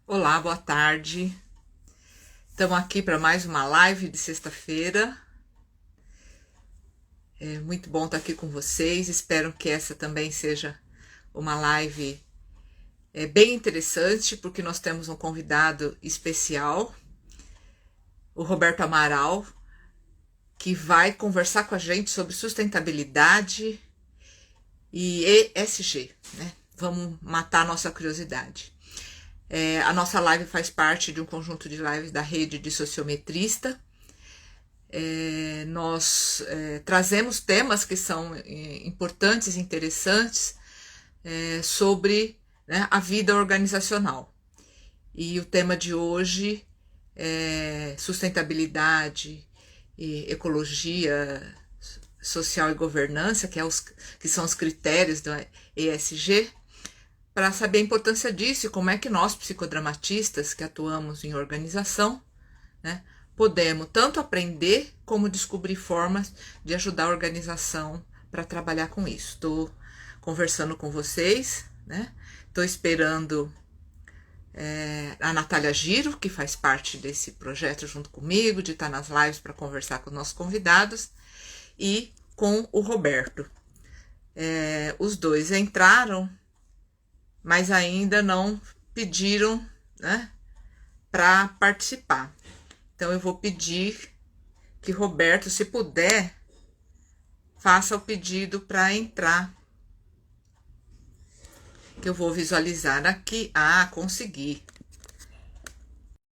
Olá, boa tarde. Estamos aqui para mais uma live de sexta-feira. É muito bom estar aqui com vocês. Espero que essa também seja uma live bem interessante, porque nós temos um convidado especial, o Roberto Amaral, que vai conversar com a gente sobre sustentabilidade e ESG, né? Vamos matar a nossa curiosidade. A nossa live faz parte de um conjunto de lives da rede de sociometrista. Nós trazemos temas que são importantes e interessantes sobre, né, a vida organizacional. E o tema de hoje é sustentabilidade e ecologia social e governança, que são os critérios da ESG, para saber a importância disso e como é que nós, psicodramatistas que atuamos em organização, né, podemos tanto aprender como descobrir formas de ajudar a organização para trabalhar com isso. Estou conversando com vocês, né? Estou esperando a Natália Giro, que faz parte desse projeto junto comigo, de estar nas lives para conversar com os nossos convidados, e com o Roberto. Os dois entraram, mas ainda não pediram, né, para participar. Então eu vou pedir que Roberto, se puder, faça o pedido para entrar. Que eu vou visualizar aqui. Ah, consegui.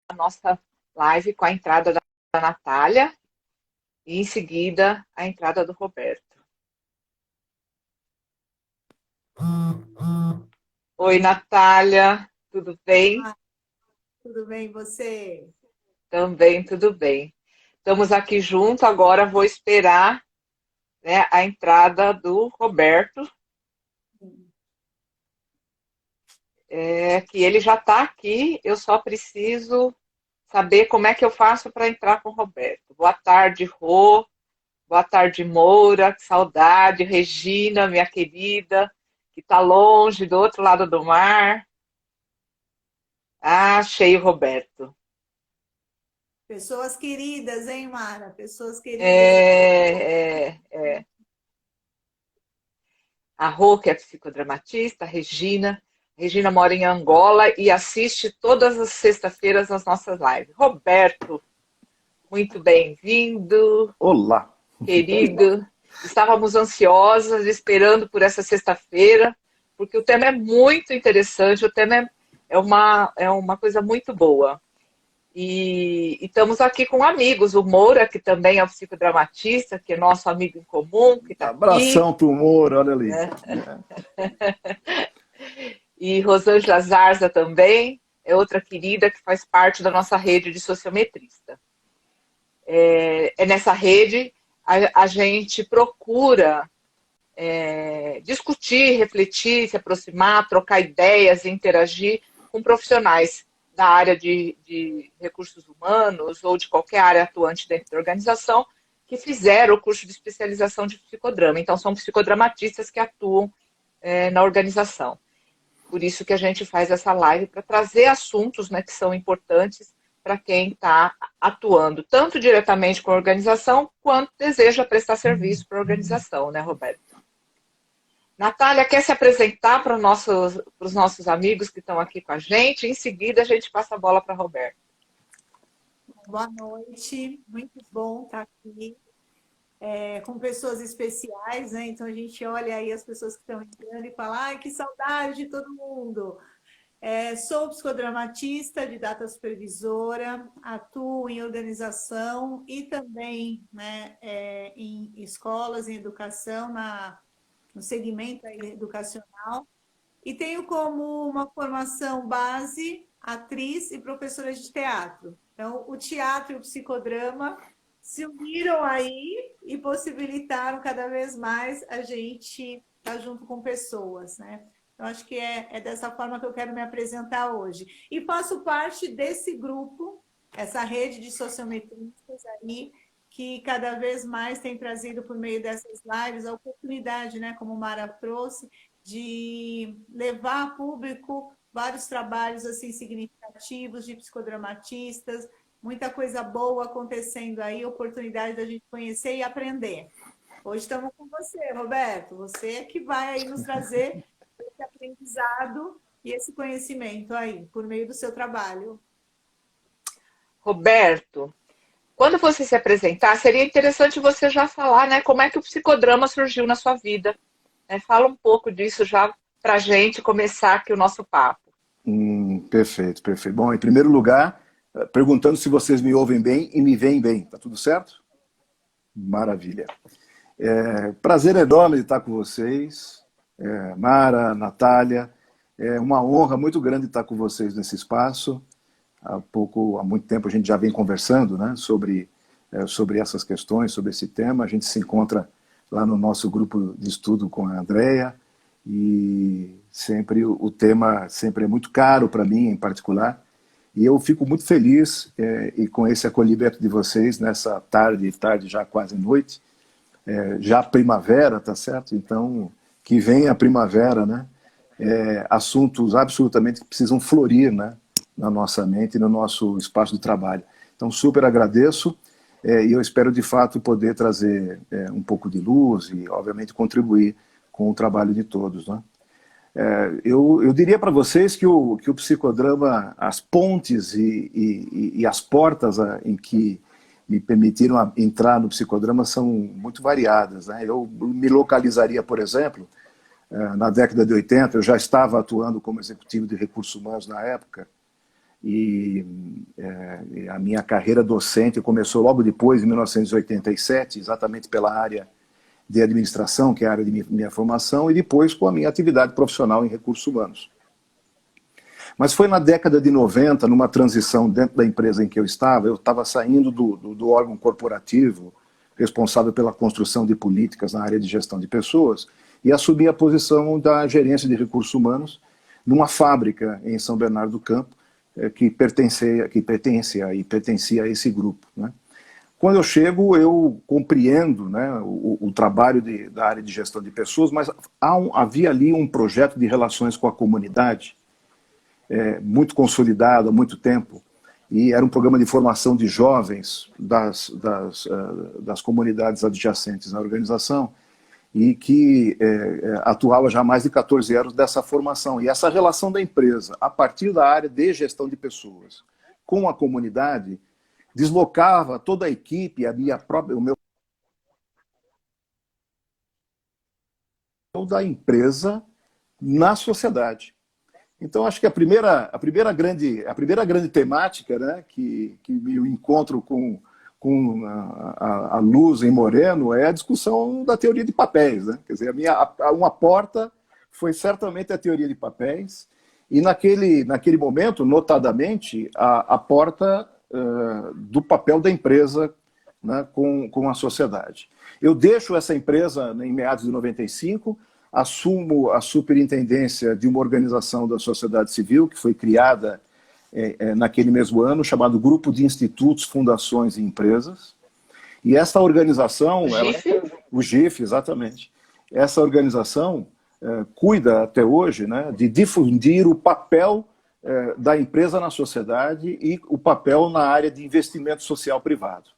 A nossa live com a entrada da Natália e em seguida a entrada do Roberto. Oi, Natália, tudo bem? Ah, tudo bem, você? Também tudo bem. Estamos aqui junto, agora vou esperar, né, a entrada do Roberto, que ele já está aqui, eu só preciso saber como é que eu faço para entrar com o Roberto. Boa tarde, Rô. Boa tarde, Moura. Que saudade. Regina, minha querida, que está longe, do outro lado do mar. Ah, achei o Roberto. Pessoas queridas, hein, Mara? Pessoas queridas. É. A Rô, que é psicodramatista, a Regina. Regina mora em Angola e assiste todas as sextas-feiras as nossas lives. Roberto, muito bem-vindo, Olá! querido. Estávamos ansiosas, esperando por essa sexta-feira, porque o tema é muito interessante, o tema é uma coisa muito boa. E estamos aqui com amigos, o Moura, que também é um psicodramatista, que é nosso amigo em comum, que está aqui, Abração pro Moro, olha ali. né? E Rosângela Zarza também, é outra querida que faz parte da nossa rede de sociometrista. É nessa rede a gente procura discutir, refletir, se aproximar, trocar ideias, interagir com profissionais da área de recursos humanos ou de qualquer área atuante dentro da organização que fizeram o curso de especialização de psicodrama. Então, são psicodramatistas que atuam na organização. Por isso que a gente faz essa live para trazer assuntos, né, que são importantes para quem está atuando tanto diretamente com a organização quanto deseja prestar serviço para a organização, né, Roberto? Natália, quer se apresentar para os nossos amigos que estão aqui com a gente? Em seguida, a gente passa a bola para Roberto. Boa noite, muito bom estar aqui com pessoas especiais, né? Então a gente olha aí as pessoas que estão entrando e fala, ai, que saudade de todo mundo. Sou psicodramatista, didata supervisora, atuo em organização e também, né, em escolas, em educação, no segmento aí educacional. E tenho como uma formação base atriz e professora de teatro. Então, o teatro e o psicodrama se uniram aí e possibilitaram cada vez mais a gente estar junto com pessoas, né? Eu acho que é dessa forma que eu quero me apresentar hoje. E faço parte desse grupo, essa rede de sociometristas aí, que cada vez mais tem trazido por meio dessas lives a oportunidade, né, como Mara trouxe, de levar a público vários trabalhos assim significativos de psicodramatistas, muita coisa boa acontecendo aí, oportunidade da gente conhecer e aprender. Hoje estamos com você, Roberto. Você é que vai aí nos trazer esse aprendizado e esse conhecimento aí, por meio do seu trabalho. Roberto, quando você se apresentar, seria interessante você já falar, né, como é que o psicodrama surgiu na sua vida. Fala um pouco disso já para a gente começar aqui o nosso papo. Perfeito, perfeito. Bom, em primeiro lugar, perguntando se vocês me ouvem bem e me veem bem. Tá tudo certo? Maravilha. Prazer enorme de estar com vocês. Mara, Natália, é uma honra muito grande estar com vocês nesse espaço. Há muito tempo a gente já vem conversando, né, sobre essas questões, sobre esse tema. A gente se encontra lá no nosso grupo de estudo com a Andrea e sempre o tema sempre é muito caro para mim, em particular. E eu fico muito feliz e com esse acolhimento de vocês nessa tarde já quase noite, já primavera, tá certo? Então, que vem a primavera, né? Assuntos absolutamente que precisam florir, né, na nossa mente e no nosso espaço de trabalho. Então, super agradeço e eu espero, de fato, poder trazer um pouco de luz e, obviamente, contribuir com o trabalho de todos, né? Eu diria para vocês que o psicodrama, as pontes e as portas em que me permitiram entrar no psicodrama são muito variadas, né? Eu me localizaria, por exemplo, na década de 80, eu já estava atuando como executivo de recursos humanos na época, e a minha carreira docente começou logo depois, em 1987, exatamente pela área de administração, que é a área de minha formação, e depois com a minha atividade profissional em recursos humanos. Mas foi na década de 90, numa transição dentro da empresa em que eu estava saindo do órgão corporativo, responsável pela construção de políticas na área de gestão de pessoas, e assumi a posição da gerência de recursos humanos numa fábrica em São Bernardo do Campo, que pertencia a esse grupo, né? Quando eu chego, eu compreendo, né, o trabalho da área de gestão de pessoas, mas havia ali um projeto de relações com a comunidade muito consolidado há muito tempo, e era um programa de formação de jovens das comunidades adjacentes na organização, e que atuava já há mais de 14 anos dessa formação. E essa relação da empresa, a partir da área de gestão de pessoas, com a comunidade, deslocava toda a equipe, o meu da empresa na sociedade. Então, acho que a primeira grande temática, né, que eu encontro com a Luz em Moreno é a discussão da teoria de papéis, né? Quer dizer, uma porta foi certamente a teoria de papéis, e naquele momento, notadamente, a porta do papel da empresa, né, com a sociedade. Eu deixo essa empresa em meados de 95, assumo a superintendência de uma organização da sociedade civil que foi criada naquele mesmo ano, chamado Grupo de Institutos, Fundações e Empresas. E essa organização... O GIF, exatamente. Essa organização cuida até hoje, né, de difundir o papel da empresa na sociedade e o papel na área de investimento social privado.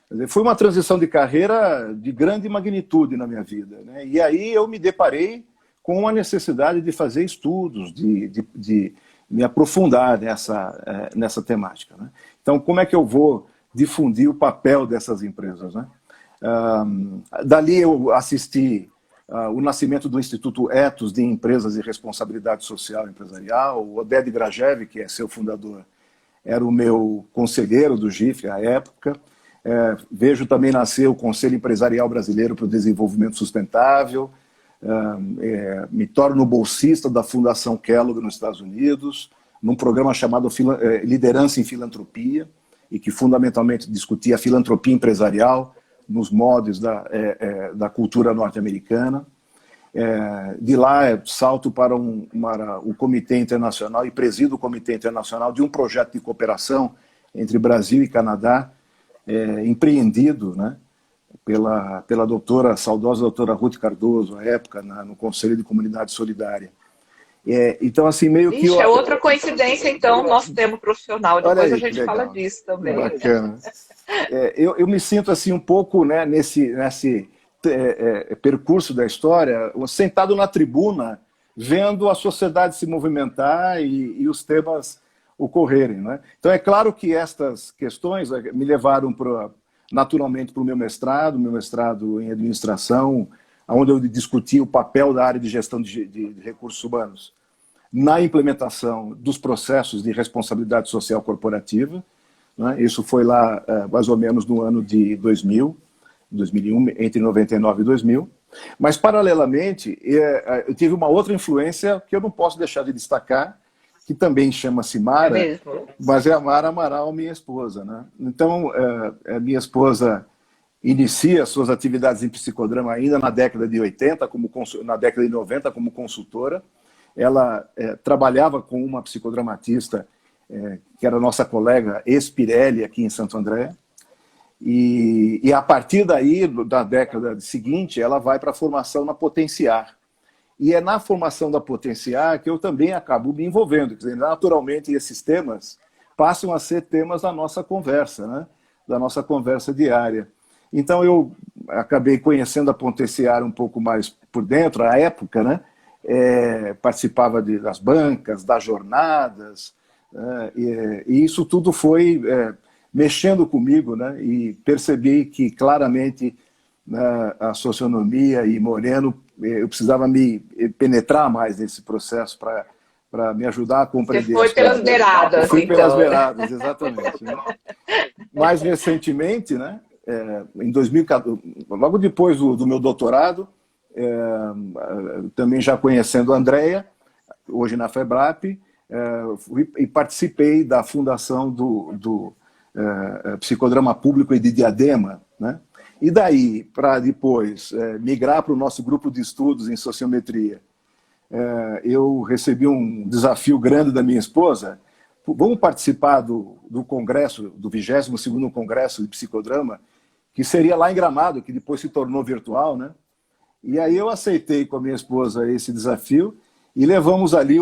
Quer dizer, foi uma transição de carreira de grande magnitude na minha vida, né? E aí eu me deparei com a necessidade de fazer estudos, de me aprofundar nessa temática, né? Então, como é que eu vou difundir o papel dessas empresas, né? Dali eu assisti o nascimento do Instituto Ethos de Empresas e Responsabilidade Social Empresarial. O Oded Grajew, que é seu fundador, era o meu conselheiro do GIF à época. Vejo também nascer o Conselho Empresarial Brasileiro para o Desenvolvimento Sustentável. Me torno bolsista da Fundação Kellogg nos Estados Unidos, num programa chamado Liderança em Filantropia, e que fundamentalmente discutia a filantropia empresarial nos moldes da cultura norte-americana. De lá salto para o Comitê Internacional e presido o Comitê Internacional de um projeto de cooperação entre Brasil e Canadá, empreendido, né, pela saudosa doutora Ruth Cardoso, à época, no Conselho de Comunidade Solidária. Então, assim, meio que... Ixi, é outra coincidência, então, nosso tema profissional. Olha Depois a aí, que gente fala legal. disso Que também. bacana. Eu me sinto assim um pouco, né, nesse percurso da história, sentado na tribuna, vendo a sociedade se movimentar e os temas ocorrerem, né? Então é claro que estas questões me levaram naturalmente para o meu mestrado em administração, onde eu discuti o papel da área de gestão de recursos humanos na implementação dos processos de responsabilidade social corporativa, né? Isso foi lá mais ou menos no ano de 2001, entre 99 e 2000. Mas, paralelamente, eu tive uma outra influência que eu não posso deixar de destacar, que também chama-se É Mara, mesmo? mas é a Mara Amaral, minha esposa, né? Então, a minha esposa inicia suas atividades em psicodrama ainda na década de 80, na década de 90, como consultora. Ela trabalhava com uma psicodramatista que era nossa colega ex-Pirelli aqui em Santo André, e a partir daí, da década seguinte, ela vai para a formação na Potenciar. E é na formação da Potenciar que eu também acabo me envolvendo. Quer dizer, naturalmente, esses temas passam a ser temas da nossa conversa, né? Da nossa conversa diária. Então, eu acabei conhecendo a Potenciar um pouco mais por dentro, à época, né? Participava das bancas, das jornadas, e isso tudo foi mexendo comigo, né? E percebi que claramente a socionomia e Moreno, eu precisava me penetrar mais nesse processo para me ajudar a Você compreender foi as pelas coisas. beiradas, Fui pelas então. beiradas, exatamente. Né? Mais recentemente, né? Em 2014, logo depois do meu doutorado, também já conhecendo a Andrea, hoje na FEBRAP, fui e participei da fundação do Psicodrama Público e de Diadema, né? E daí, para depois migrar para o nosso grupo de estudos em sociometria, eu recebi um desafio grande da minha esposa. Vamos participar do congresso, do 22º Congresso de Psicodrama, que seria lá em Gramado, que depois se tornou virtual, né? E aí eu aceitei com a minha esposa esse desafio e levamos ali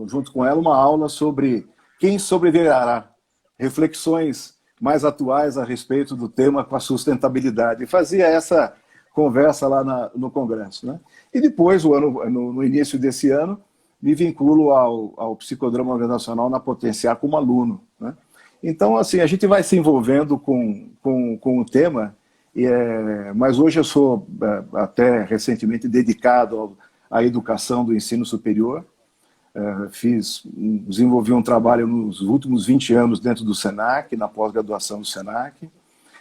junto com ela, uma aula sobre quem sobreviverá, reflexões mais atuais a respeito do tema com a sustentabilidade. E fazia essa conversa lá no Congresso, né? E depois, no início desse ano, me vinculo ao Psicodrama Organizacional na Potenciar como aluno, né? Então, assim, a gente vai se envolvendo com o tema, mas hoje eu sou até recentemente dedicado à educação do ensino superior. Desenvolvi um trabalho nos últimos 20 anos dentro do SENAC, na pós-graduação do SENAC. Nós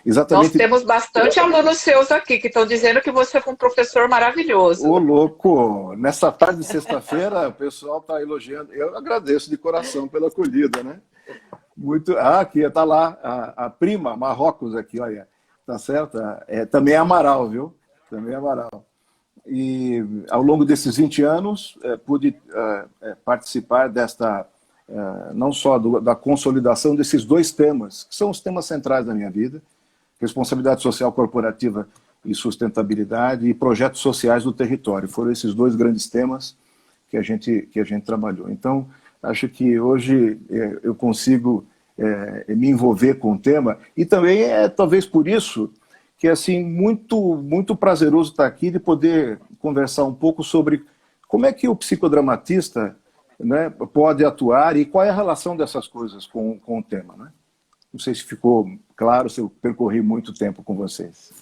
Exatamente. temos bastante alunos seus aqui que estão dizendo que você foi um professor maravilhoso. Ô, louco! Nessa tarde de sexta-feira, o pessoal está elogiando. Eu agradeço de coração pela acolhida, né? Muito. Aqui está lá a prima Marrocos aqui, olha. Tá certo? Também é Amaral, viu? Também é Amaral. E ao longo desses 20 anos, pude participar não só da consolidação desses dois temas, que são os temas centrais da minha vida: responsabilidade social corporativa e sustentabilidade, e projetos sociais do território. Foram esses dois grandes temas que a gente trabalhou. Então, acho que hoje eu consigo me envolver com o tema, e também talvez por isso que é assim, muito prazeroso estar aqui, de poder conversar um pouco sobre como é que o psicodramatista, né, pode atuar e qual é a relação dessas coisas com o tema, né? Não sei se ficou claro, se eu percorri muito tempo com vocês.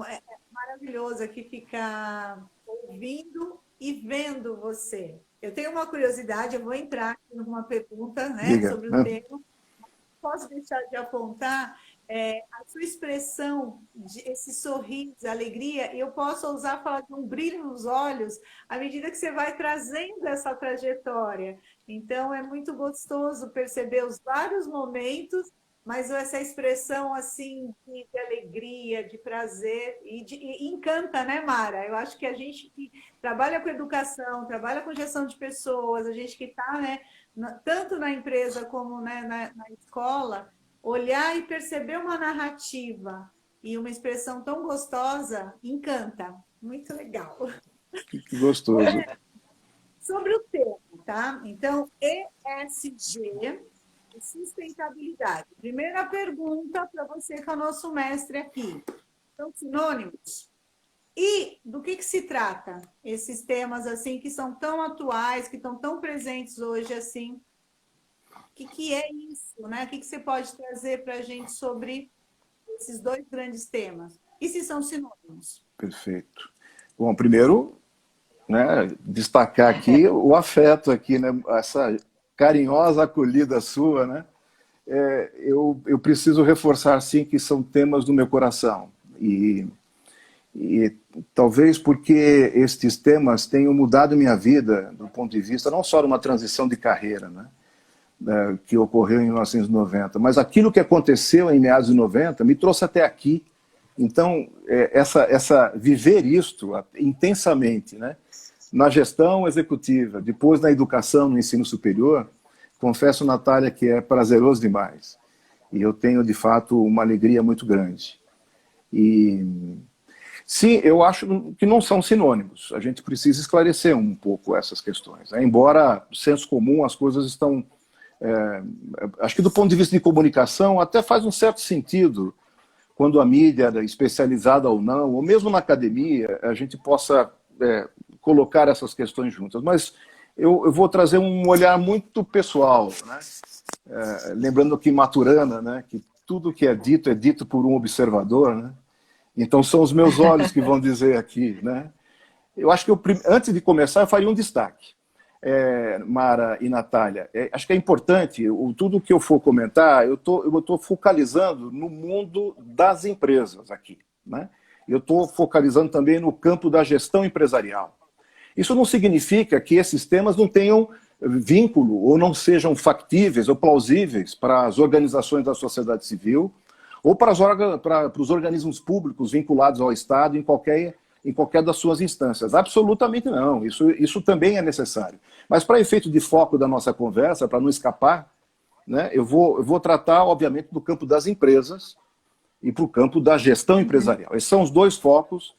É maravilhoso aqui ficar ouvindo e vendo você. Eu tenho uma curiosidade, eu vou entrar aqui numa pergunta, né, Diga, sobre o tema. Posso deixar de apontar a sua expressão, esse sorriso, alegria, e eu posso ousar falar de um brilho nos olhos à medida que você vai trazendo essa trajetória. Então, é muito gostoso perceber os vários momentos, mas essa expressão assim de alegria, de prazer, e encanta, né, Mara? Eu acho que a gente que trabalha com educação, trabalha com gestão de pessoas, a gente que está, né, tanto na empresa como, né, na escola, olhar e perceber uma narrativa e uma expressão tão gostosa, encanta. Muito legal. Que gostoso. Sobre o tema, tá? Então, ESG, sustentabilidade. Primeira pergunta para você, que é o nosso mestre aqui. São sinônimos? E do que se trata esses temas assim que são tão atuais, que estão tão presentes hoje assim? O que é isso, né? O que você pode trazer para a gente sobre esses dois grandes temas? E se são sinônimos? Perfeito. Bom, primeiro, né, destacar aqui o afeto aqui, né, essa carinhosa acolhida sua, né? Eu preciso reforçar, sim, que são temas do meu coração. E talvez porque estes temas tenham mudado minha vida do ponto de vista não só de uma transição de carreira, né, que ocorreu em 1990, mas aquilo que aconteceu em meados de 90 me trouxe até aqui. Então, viver isto intensamente, né, na gestão executiva, depois na educação, no ensino superior, confesso, Natália, que é prazeroso demais. E eu tenho, de fato, uma alegria muito grande. E sim, eu acho que não são sinônimos. A gente precisa esclarecer um pouco essas questões. Embora, senso comum, as coisas estão... acho que do ponto de vista de comunicação, até faz um certo sentido quando a mídia, especializada ou não, ou mesmo na academia, a gente possa colocar essas questões juntas. Mas eu vou trazer um olhar muito pessoal, né? Lembrando que Maturana, né, que tudo que é dito por um observador, né? Então são os meus olhos que vão dizer aqui, né? Eu acho que antes de começar eu faria um destaque, Mara e Natália. Acho que é importante, tudo que eu for comentar, eu estou focalizando no mundo das empresas aqui, né? Eu estou focalizando também no campo da gestão empresarial. Isso não significa que esses temas não tenham vínculo ou não sejam factíveis ou plausíveis para as organizações da sociedade civil ou para os organismos públicos vinculados ao Estado em qualquer das suas instâncias. Absolutamente não. Isso também é necessário. Mas para efeito de foco da nossa conversa, para não escapar, né, eu vou tratar, obviamente, do campo das empresas e para o campo da gestão empresarial. Esses são os dois focos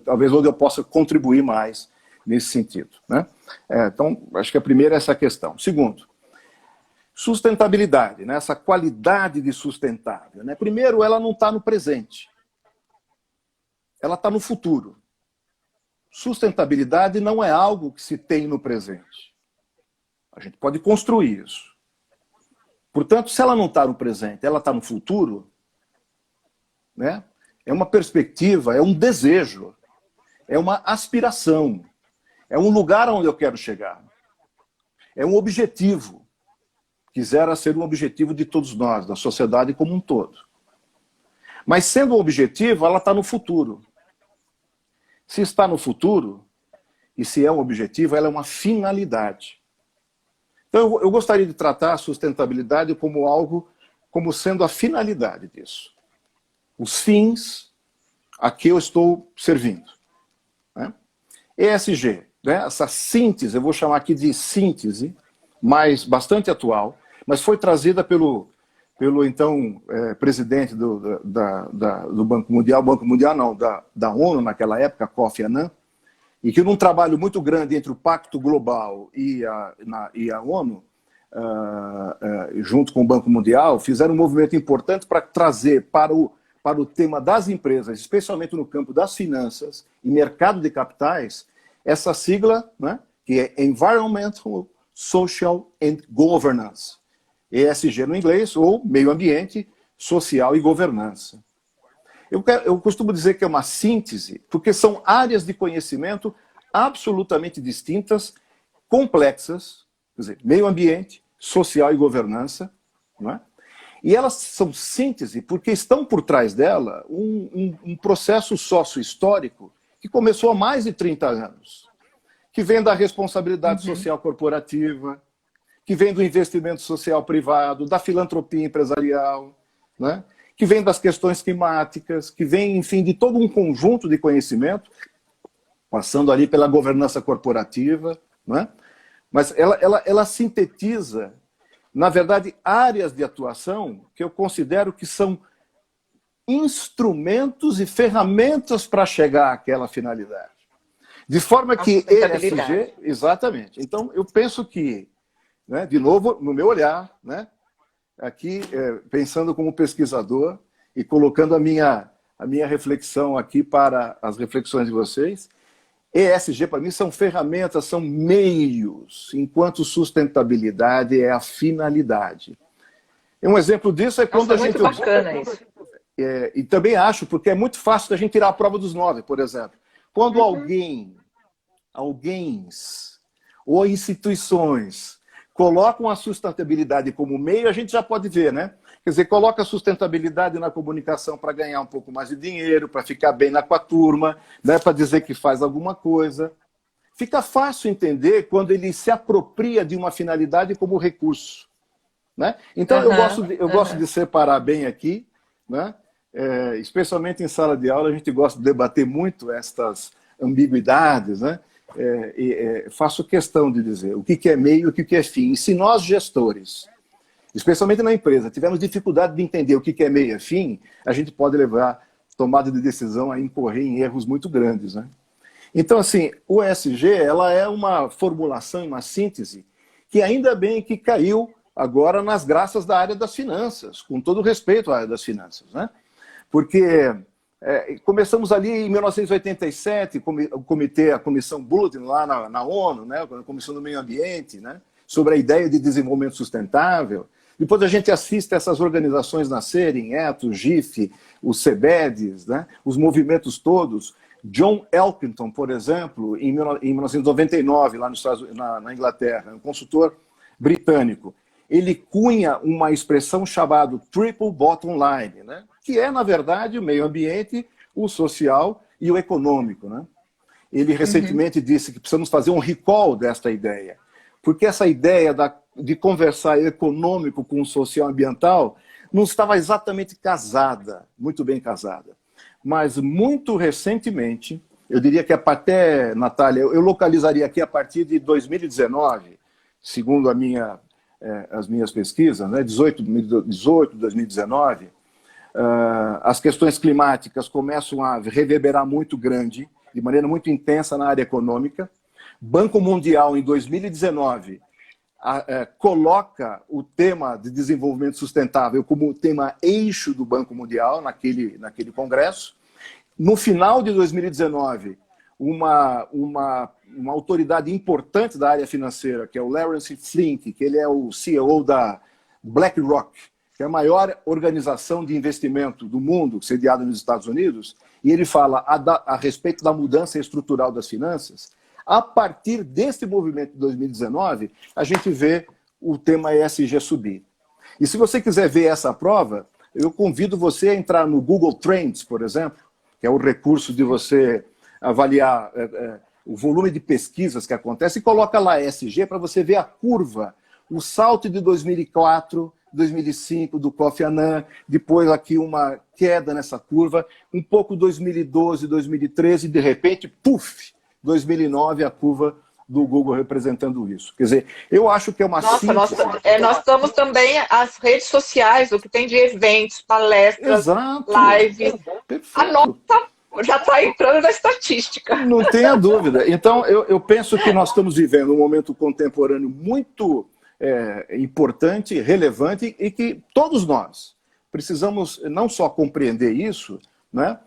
talvez onde eu possa contribuir mais nesse sentido, né? Então, acho que a primeira é essa questão. Segundo, sustentabilidade, né? Essa qualidade de sustentável, né? Primeiro, ela não está no presente, ela está no futuro. Sustentabilidade não é algo que se tem no presente. A gente pode construir isso. Portanto, se ela não está no presente, ela está no futuro, né? É uma perspectiva, é um desejo, é uma aspiração, é um lugar onde eu quero chegar, é um objetivo. Quisera ser um objetivo de todos nós, da sociedade como um todo. Mas sendo um objetivo, ela está no futuro. Se está no futuro, e se é um objetivo, ela é uma finalidade. Então eu gostaria de tratar a sustentabilidade como sendo a finalidade disso. Os fins a que eu estou servindo, né? ESG, né? Essa síntese, eu vou chamar aqui de síntese, mas bastante atual, mas foi trazida pelo então presidente do Banco Mundial não, da ONU naquela época, Kofi Annan, e que num trabalho muito grande entre o Pacto Global e a ONU, junto com o Banco Mundial, fizeram um movimento importante para trazer para o tema das empresas, especialmente no campo das finanças e mercado de capitais, essa sigla, né, que é Environmental, Social and Governance. ESG no inglês, ou meio ambiente, social e governança. Eu costumo dizer que é uma síntese, porque são áreas de conhecimento absolutamente distintas, complexas, quer dizer, meio ambiente, social e governança, não é? E elas são síntese porque estão por trás dela um processo sócio-histórico que começou há mais de 30 anos, que vem da responsabilidade social corporativa, que vem do investimento social privado, da filantropia empresarial, né? Que vem das questões climáticas, que vem, enfim, de todo um conjunto de conhecimento, passando ali pela governança corporativa, né? Mas ela sintetiza, na verdade, áreas de atuação que eu considero que são instrumentos e ferramentas para chegar àquela finalidade. De forma que ESG... Exatamente. Então, eu penso que, né, de novo, no meu olhar, né, aqui, pensando como pesquisador e colocando a minha reflexão aqui para as reflexões de vocês, ESG, para mim, são ferramentas, são meios, enquanto sustentabilidade é a finalidade. Um exemplo disso é quando a gente... Muito bacana isso. E também acho, porque é muito fácil da gente tirar a prova dos 9, por exemplo. Quando alguém ou instituições colocam a sustentabilidade como meio, a gente já pode ver, né? Quer dizer, coloca a sustentabilidade na comunicação para ganhar um pouco mais de dinheiro, para ficar bem com a turma, né? Para dizer que faz alguma coisa. Fica fácil entender quando ele se apropria de uma finalidade como recurso, né? Então, eu gosto de separar bem aqui, né? Especialmente em sala de aula, a gente gosta de debater muito estas ambiguidades, né? Faço questão de dizer o que é meio e o que é fim. E se nós, gestores, especialmente na empresa, tivermos dificuldade de entender o que é meio e fim, a gente pode levar tomada de decisão a incorrer em erros muito grandes, né? Então, assim, o ESG, ela é uma formulação, uma síntese, que ainda bem que caiu agora nas graças da área das finanças, com todo respeito à área das finanças, né? Porque começamos ali em 1987, a Comissão Bulletin lá na ONU, né? A Comissão do Meio Ambiente, né? Sobre a ideia de desenvolvimento sustentável. Depois a gente assiste essas organizações nascerem, ETO, GIF, os CBEDs, né? Os movimentos todos. John Elkington, por exemplo, em 1999, lá nos na Inglaterra, um consultor britânico, ele cunha uma expressão chamada Triple Bottom Line, né? Que é, na verdade, o meio ambiente, o social e o econômico, né? Ele recentemente disse que precisamos fazer um recall desta ideia, porque essa ideia de conversar econômico com o social ambiental não estava exatamente casada, muito bem casada. Mas, muito recentemente, eu diria que até, Natália, eu localizaria aqui a partir de 2019, segundo as minhas pesquisas, né, 2018, 2019, as questões climáticas começam a reverberar muito grande, de maneira muito intensa na área econômica. Banco Mundial, em 2019, coloca o tema de desenvolvimento sustentável como tema eixo do Banco Mundial naquele congresso. No final de 2019, uma autoridade importante da área financeira, que é o Lawrence Flink, que ele é o CEO da BlackRock, que é a maior organização de investimento do mundo, sediada nos Estados Unidos, e ele fala a respeito da mudança estrutural das finanças. A partir desse movimento de 2019, a gente vê o tema ESG subir. E se você quiser ver essa prova, eu convido você a entrar no Google Trends, por exemplo, que é o recurso de você avaliar o volume de pesquisas que acontece, e coloca lá ESG para você ver a curva, o salto de 2004, 2005 do Kofi Annan, depois aqui uma queda nessa curva, um pouco 2012, 2013, e de repente, puf, 2009 a curva do Google representando isso. Quer dizer, eu acho que é uma síntese... Nós estamos também as redes sociais, o que tem de eventos, palestras, Exato. lives. Perfeito. A nota já está entrando na estatística. Não tenha dúvida. Então, eu penso que nós estamos vivendo um momento contemporâneo muito importante, relevante, e que todos nós precisamos não só compreender isso, né,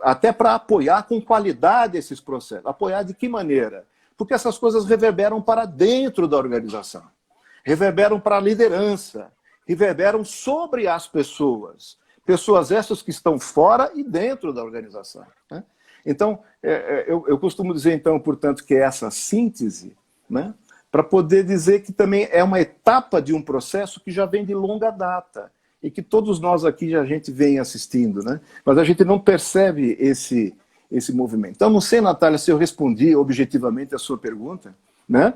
até para apoiar com qualidade esses processos. Apoiar de que maneira? Porque essas coisas reverberam para dentro da organização, reverberam para a liderança, reverberam sobre as pessoas. Pessoas essas que estão fora e dentro da organização, né? Então, eu costumo dizer, então, portanto, que é essa síntese, né, para poder dizer que também é uma etapa de um processo que já vem de longa data e que todos nós aqui a gente vem assistindo, né? Mas a gente não percebe esse movimento. Então, não sei, Natália, se eu respondi objetivamente a sua pergunta, né?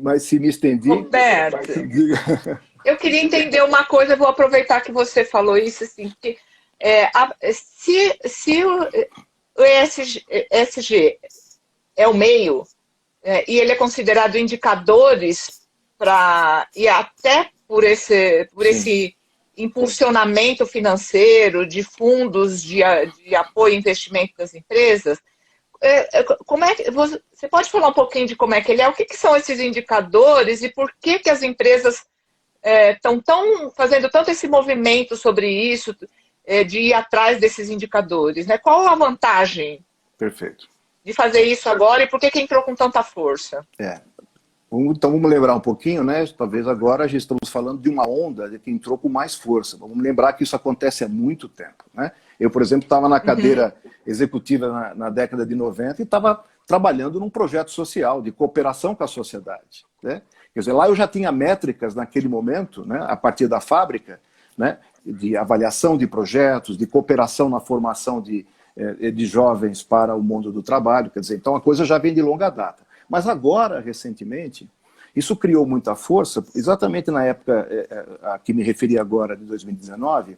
Mas se me estendi... Roberto, eu queria entender uma coisa, vou aproveitar que você falou isso, assim, que se o ESG é o meio, e ele é considerado indicadores para, e até por esse impulsionamento financeiro, de fundos de apoio e investimento das empresas. Como é que, você pode falar um pouquinho de como é que ele é? O que são esses indicadores e por que as empresas estão fazendo tanto esse movimento sobre isso, de ir atrás desses indicadores, né? Qual a vantagem Perfeito. de fazer isso agora e por que entrou com tanta força? Então vamos lembrar um pouquinho, né? Talvez agora já estamos falando de uma onda que entrou com mais força. Vamos lembrar que isso acontece há muito tempo, né? Eu, por exemplo, estava na cadeira executiva na década de 90 e estava trabalhando num projeto social de cooperação com a sociedade, né? Quer dizer, lá eu já tinha métricas naquele momento, né, a partir da fábrica, né, de avaliação de projetos, de cooperação na formação de jovens para o mundo do trabalho. Quer dizer, então a coisa já vem de longa data. Mas agora, recentemente, isso criou muita força, exatamente na época a que me referi agora, de 2019,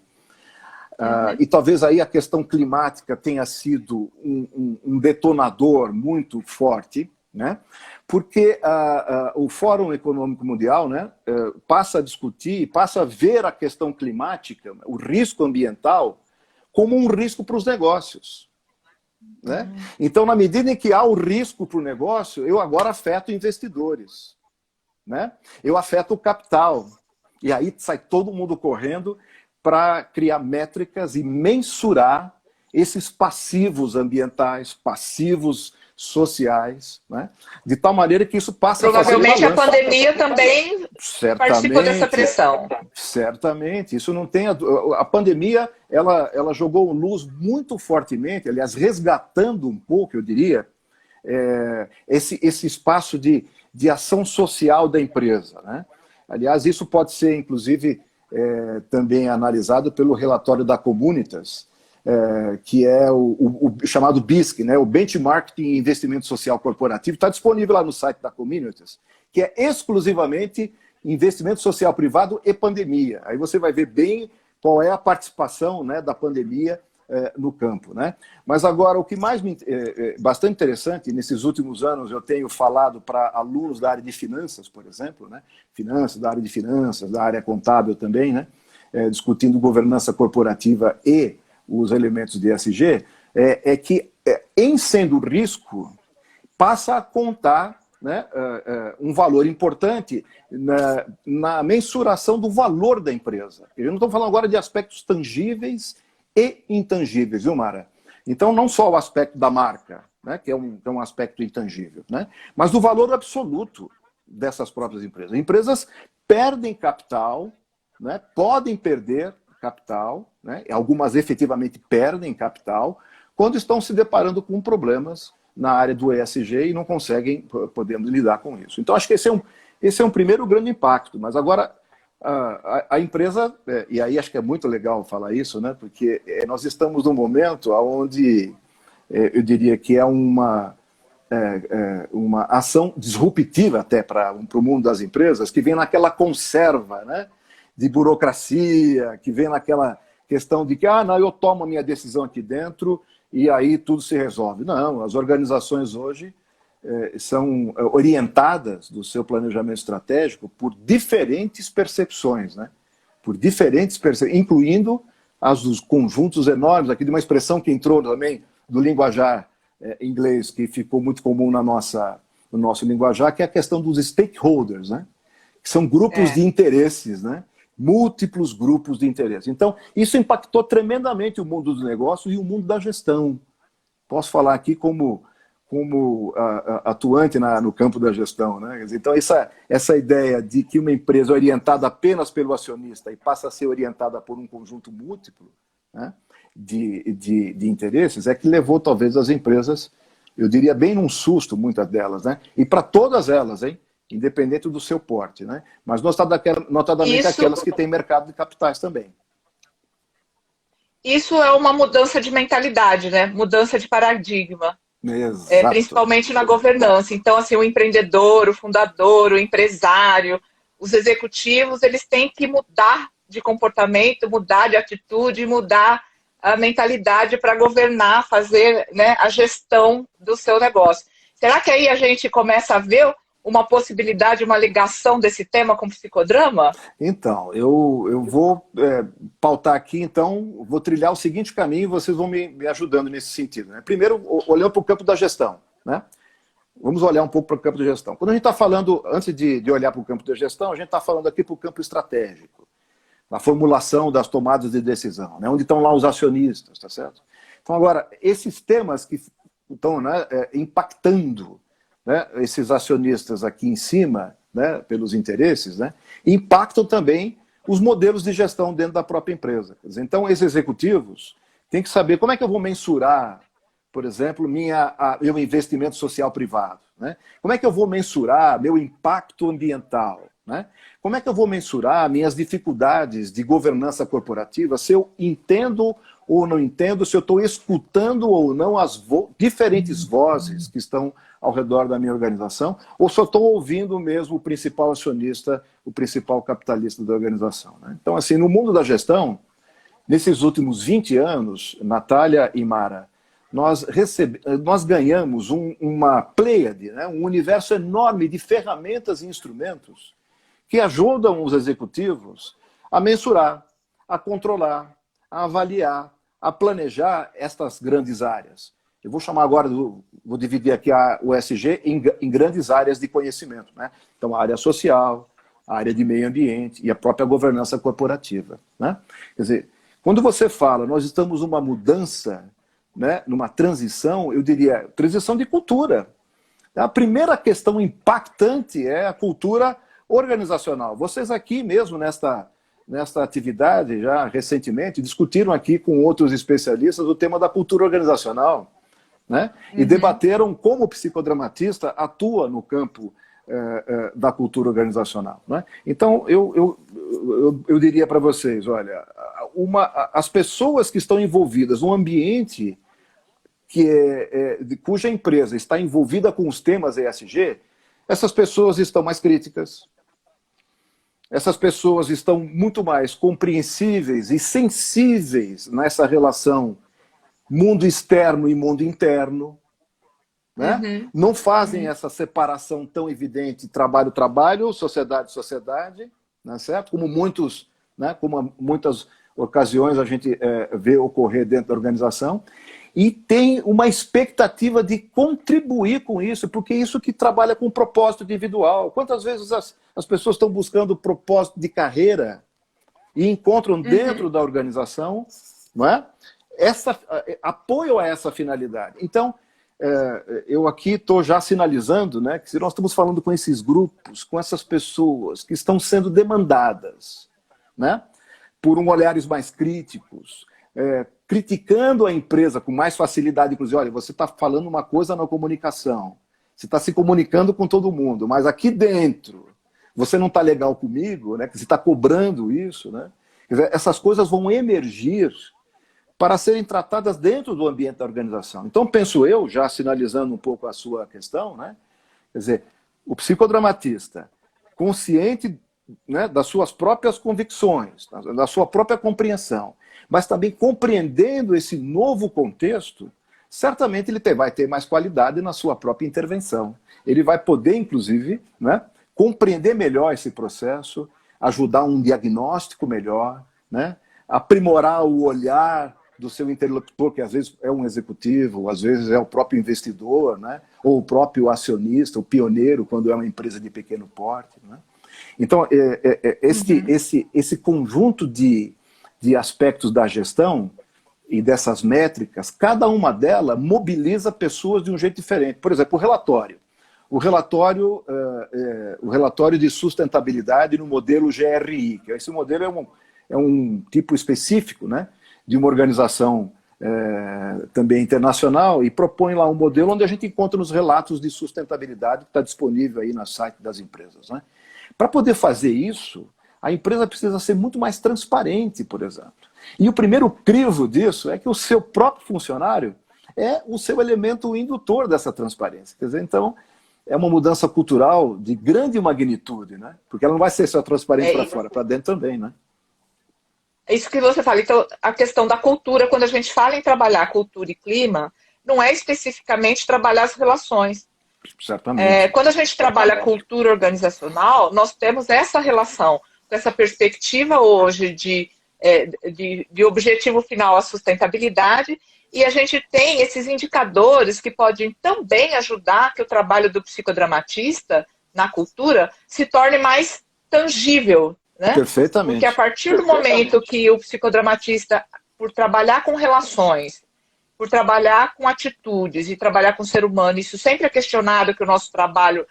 e talvez aí a questão climática tenha sido um detonador muito forte, né? Porque o Fórum Econômico Mundial, né, passa a discutir, passa a ver a questão climática, o risco ambiental, como um risco para os negócios. Né? Então, na medida em que há o risco para o negócio, eu agora afeto investidores, né? Eu afeto o capital. E aí sai todo mundo correndo para criar métricas e mensurar esses passivos ambientais, passivos sociais, né? De tal maneira que isso passa a fazer provavelmente a pandemia também participou dessa pressão. Certamente. Isso não tem a pandemia, ela jogou luz muito fortemente, aliás, resgatando um pouco, eu diria, esse espaço de ação social da empresa, né? Aliás, isso pode ser, inclusive, também analisado pelo relatório da Communitas, que é o chamado BISC, né? O Benchmark de Investimento Social Corporativo, está disponível lá no site da Communitas, que é exclusivamente investimento social privado e pandemia. Aí você vai ver bem qual é a participação, né, da pandemia no campo, né? Mas agora, o que mais bastante interessante, nesses últimos anos eu tenho falado para alunos da área de finanças, por exemplo, né? Da área de finanças, da área contábil também, né? Discutindo governança corporativa e os elementos de ESG, que, em sendo risco, passa a contar, né, um valor importante na mensuração do valor da empresa. Eu não estou falando agora de aspectos tangíveis e intangíveis, viu, Mara? Então, não só o aspecto da marca, né, que é um aspecto intangível, né, mas do valor absoluto dessas próprias empresas. Empresas perdem capital, né, podem perder capital, né, algumas efetivamente perdem capital, quando estão se deparando com problemas na área do ESG e não conseguem, podendo lidar com isso. Então, acho que esse é um primeiro grande impacto. Mas agora, a empresa, e aí acho que é muito legal falar isso, né, porque nós estamos num momento onde eu diria que é uma ação disruptiva até para o mundo das empresas, que vem naquela conserva, né, de burocracia, que vem naquela questão de que, não, eu tomo a minha decisão aqui dentro e aí tudo se resolve. Não, as organizações hoje são orientadas do seu planejamento estratégico por diferentes percepções, né? Por diferentes percepções, incluindo as dos conjuntos enormes, aqui de uma expressão que entrou também do linguajar inglês, que ficou muito comum no nosso linguajar, que é a questão dos stakeholders, né? Que são grupos de interesses, né? Múltiplos grupos de interesse. Então, isso impactou tremendamente o mundo dos negócios e o mundo da gestão. Posso falar aqui como atuante no campo da gestão, né? Então, essa ideia de que uma empresa é orientada apenas pelo acionista e passa a ser orientada por um conjunto múltiplo, né, de interesses, é que levou talvez as empresas, eu diria bem num susto, muitas delas, né? E para todas elas, hein? Independente do seu porte, né? Mas notadamente aquelas que têm mercado de capitais também. Isso é uma mudança de mentalidade, né? Mudança de paradigma. Principalmente na governança. Então, assim, o empreendedor, o fundador, o empresário, os executivos, eles têm que mudar de comportamento, mudar de atitude, mudar a mentalidade para governar, fazer, né, a gestão do seu negócio. Será que aí a gente começa a ver uma possibilidade, uma ligação desse tema com psicodrama? Então, eu vou pautar aqui, então, vou trilhar o seguinte caminho e vocês vão me ajudando nesse sentido. Né? Primeiro, olhando para o campo da gestão. Né? Vamos olhar um pouco para o campo da gestão. Quando a gente está falando, antes de olhar para o campo da gestão, a gente está falando aqui para o campo estratégico, na formulação das tomadas de decisão, né? Onde estão lá os acionistas, tá certo? Então, agora, esses temas que estão, né, impactando, né, esses acionistas aqui em cima, né, pelos interesses, né, impactam também os modelos de gestão dentro da própria empresa. Então, esses executivos têm que saber como é que eu vou mensurar, por exemplo, meu investimento social privado. Né? Como é que eu vou mensurar meu impacto ambiental? Né? Como é que eu vou mensurar minhas dificuldades de governança corporativa, se eu entendo ou não entendo, se eu estou escutando ou não as diferentes vozes que estão ao redor da minha organização, ou só estou ouvindo mesmo o principal acionista, o principal capitalista da organização. Né? Então, assim, no mundo da gestão, nesses últimos 20 anos, Natália e Mara, nós ganhamos uma pleiade, né? Um universo enorme de ferramentas e instrumentos que ajudam os executivos a mensurar, a controlar, a avaliar, a planejar estas grandes áreas. Eu vou chamar agora, vou dividir aqui o ESG em grandes áreas de conhecimento. Né? Então, a área social, a área de meio ambiente e a própria governança corporativa. Né? Quer dizer, quando você fala, nós estamos numa mudança, né, numa transição, eu diria, transição de cultura. A primeira questão impactante é a cultura organizacional. Vocês aqui mesmo, nesta atividade, já recentemente, discutiram aqui com outros especialistas o tema da cultura organizacional, né? E debateram como o psicodramatista atua no campo da cultura organizacional. Né? Então, eu diria para vocês, olha, as pessoas que estão envolvidas num ambiente cuja empresa está envolvida com os temas ESG, essas pessoas estão mais críticas, essas pessoas estão muito mais compreensíveis e sensíveis nessa relação mundo externo e mundo interno, né? Não fazem essa separação tão evidente trabalho-trabalho, sociedade-sociedade, né, certo? Como muitas ocasiões a gente vê ocorrer dentro da organização, e tem uma expectativa de contribuir com isso, porque isso que trabalha com propósito individual. Quantas vezes as pessoas estão buscando propósito de carreira e encontram dentro da organização, não é? Apoio a essa finalidade. Então, eu aqui estou já sinalizando, né, que se nós estamos falando com esses grupos, com essas pessoas que estão sendo demandadas, né, por olhares mais críticos, criticando a empresa com mais facilidade, inclusive, olha, você está falando uma coisa na comunicação, você está se comunicando com todo mundo, mas aqui dentro você não está legal comigo, né, que você está cobrando isso, né? Quer dizer, essas coisas vão emergir para serem tratadas dentro do ambiente da organização. Então, penso eu, já sinalizando um pouco a sua questão, né? Quer dizer, o psicodramatista, consciente, né, das suas próprias convicções, da sua própria compreensão, mas também compreendendo esse novo contexto, certamente ele vai ter mais qualidade na sua própria intervenção. Ele vai poder, inclusive, né, compreender melhor esse processo, ajudar um diagnóstico melhor, né, aprimorar o olhar do seu interlocutor, que às vezes é um executivo, às vezes é o próprio investidor, né, ou o próprio acionista, o pioneiro, quando é uma empresa de pequeno porte. Né? Então, esse conjunto de aspectos da gestão e dessas métricas, cada uma delas mobiliza pessoas de um jeito diferente. Por exemplo, o relatório. O relatório de sustentabilidade no modelo GRI, que esse modelo é um tipo específico, né, de uma organização também internacional, e propõe lá um modelo onde a gente encontra os relatos de sustentabilidade que está disponível aí no site das empresas. Né? Para poder fazer isso, a empresa precisa ser muito mais transparente, por exemplo. E o primeiro crivo disso é que o seu próprio funcionário é o seu elemento indutor dessa transparência. Quer dizer, então, é uma mudança cultural de grande magnitude, né? Porque ela não vai ser só transparente para fora, para dentro também, né? É isso que você fala. Então, a questão da cultura, quando a gente fala em trabalhar cultura e clima, não é especificamente trabalhar as relações, Certamente. Quando a gente trabalha a cultura organizacional, nós temos essa relação, com essa perspectiva hoje de objetivo final a sustentabilidade, e a gente tem esses indicadores que podem também ajudar que o trabalho do psicodramatista na cultura se torne mais tangível, né? Porque a Perfeitamente. partir do momento que o psicodramatista, por trabalhar com relações, por trabalhar com atitudes e trabalhar com o ser humano, isso sempre é questionado, que o nosso trabalho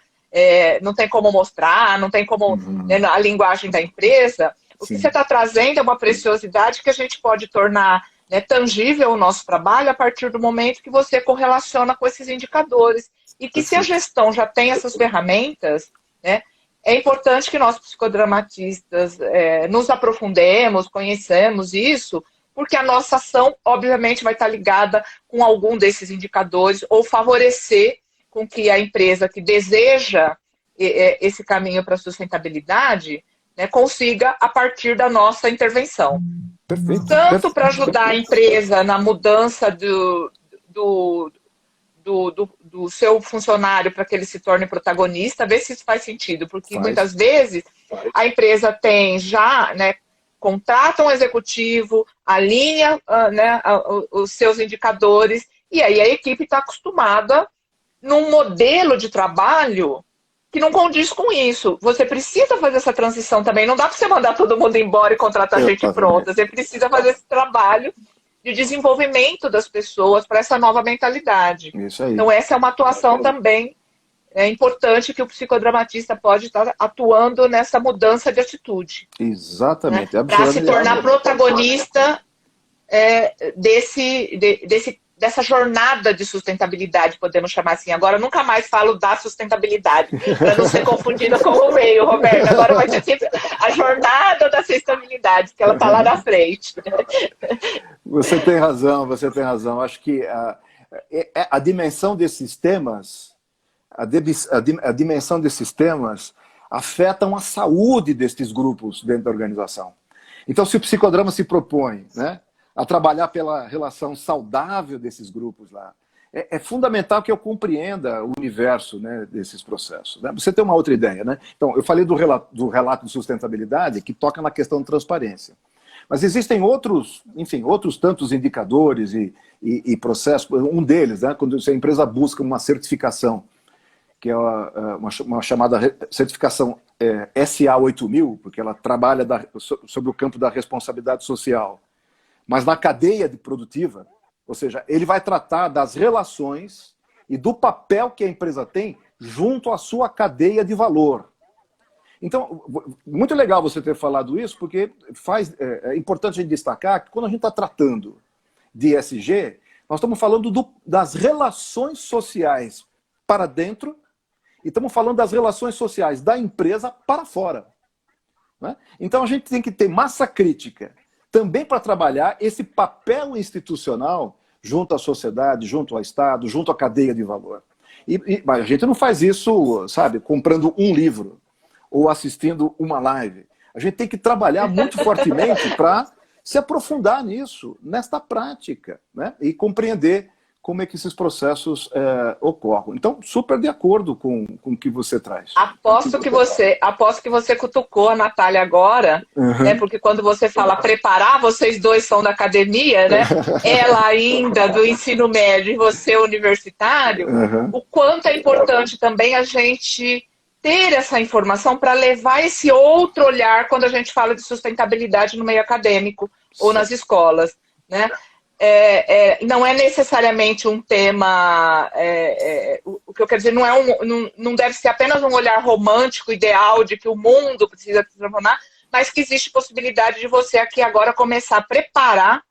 não tem como mostrar, não tem como, né, a linguagem da empresa. O que Sim. você está trazendo é uma preciosidade que a gente pode tornar, né, tangível o nosso trabalho a partir do momento que você correlaciona com esses indicadores. E que se a gestão já tem essas ferramentas, né, é importante que nós, psicodramatistas, nos aprofundemos, conheçamos isso, porque a nossa ação, obviamente, vai estar ligada com algum desses indicadores ou favorecer com que a empresa que deseja esse caminho para a sustentabilidade, né, consiga a partir da nossa intervenção. Perfeito. Tanto para ajudar a empresa na mudança do seu funcionário para que ele se torne protagonista, ver se isso faz sentido, porque muitas vezes a empresa tem já, né, contrata um executivo, alinha, né, os seus indicadores, e aí a equipe está acostumada num modelo de trabalho que não condiz com isso. Você precisa fazer essa transição também. Não dá para você mandar todo mundo embora e contratar gente pronta. Você precisa fazer esse trabalho de desenvolvimento das pessoas para essa nova mentalidade. Isso aí. Então, essa é uma atuação também importante que o psicodramatista pode estar atuando nessa mudança de atitude. Exatamente. Né? Para se tornar protagonista dessa jornada de sustentabilidade, podemos chamar assim. Agora, eu nunca mais falo da sustentabilidade, para não ser confundida com o meio, Roberto. Agora vai ser sempre a jornada da sustentabilidade, que ela está lá na frente. Você tem razão, você tem razão. Acho que a dimensão desses temas, a dimensão desses temas afetam a saúde destes grupos dentro da organização. Então, se o psicodrama se propõe, né, a trabalhar pela relação saudável desses grupos lá, é fundamental que eu compreenda o universo, né, desses processos. Né? Você tem uma outra ideia, né? Então, eu falei do relato de sustentabilidade que toca na questão de transparência. Mas existem outros, enfim, outros tantos indicadores e processos. Um deles, né, quando a empresa busca uma certificação, que é uma chamada certificação SA 8000, porque ela trabalha sobre o campo da responsabilidade social. Mas na cadeia produtiva, ou seja, ele vai tratar das relações e do papel que a empresa tem junto à sua cadeia de valor. Então, muito legal você ter falado isso, porque é importante a gente destacar que quando a gente está tratando de ESG, nós estamos falando das relações sociais para dentro e estamos falando das relações sociais da empresa para fora. Né? Então, a gente tem que ter massa crítica também para trabalhar esse papel institucional junto à sociedade, junto ao Estado, junto à cadeia de valor. Mas a gente não faz isso, sabe, comprando um livro ou assistindo uma live. A gente tem que trabalhar muito fortemente para se aprofundar nisso, nesta prática, né? E compreender como é que esses processos ocorrem. Então, super de acordo com o que você traz. Aposto que você cutucou a Natália agora, né? Porque quando você fala preparar, vocês dois são da academia, né? Ela ainda do ensino médio e você universitário, o quanto é importante também a gente ter essa informação para levar esse outro olhar quando a gente fala de sustentabilidade no meio acadêmico ou nas escolas, né? Não é necessariamente um tema, o que eu quero dizer, não deve ser apenas um olhar romântico, ideal, de que o mundo precisa se transformar, mas que existe possibilidade de você aqui agora começar a preparar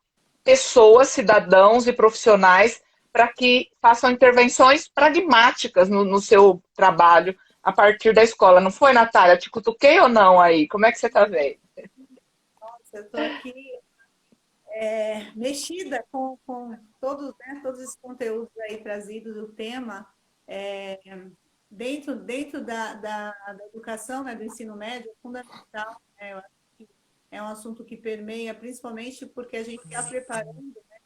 pessoas, cidadãos e profissionais para que façam intervenções pragmáticas no seu trabalho a partir da escola. Não foi, Natália? Te cutuquei ou não aí? Como é que você está vendo? Nossa, eu estou aqui mexida com todos esses conteúdos aí trazidos do tema dentro da educação, né, do ensino médio, é fundamental. Né? Eu acho que é um assunto que permeia, principalmente porque a gente está preparando, né,